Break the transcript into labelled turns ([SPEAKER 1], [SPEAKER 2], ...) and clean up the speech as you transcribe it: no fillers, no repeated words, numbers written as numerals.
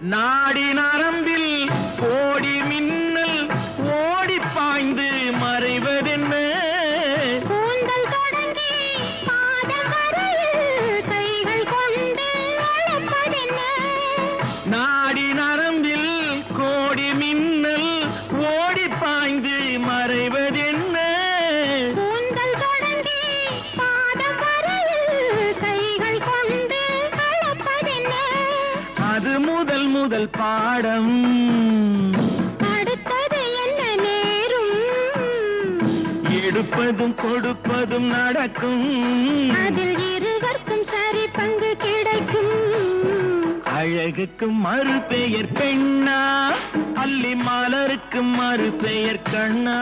[SPEAKER 1] நாடி நரம்பில் கோடி மின்னல் ஓடி பாய்ந்து மறைவதென்ன?
[SPEAKER 2] கூந்தல் தொடங்கி பாதம் வரையில் கைகள் கொண்டு அழைப்பதென்ன?
[SPEAKER 1] நாடி நரம்பில் கோடி மின்னல் ஓடி பாய்ந்து மறைவதென்ன?
[SPEAKER 2] கூந்தல் தொடங்கி பாதம் வரையில் கைகள் கொண்டு அழைப்பதென்ன?
[SPEAKER 1] அது முதல் முதல் பாடம்.
[SPEAKER 2] அடுத்தது என்ன நேரும்?
[SPEAKER 1] எடுப்பதும் கொடுப்பதும் நடக்கும்.
[SPEAKER 2] அதில் இருவருக்கும் சரி பங்கு கிடைக்கும்.
[SPEAKER 1] அழகுக்கு மறு பெயர் பெண்ணா, அல்லி மலருக்கு மறு பெயர் கண்ணா.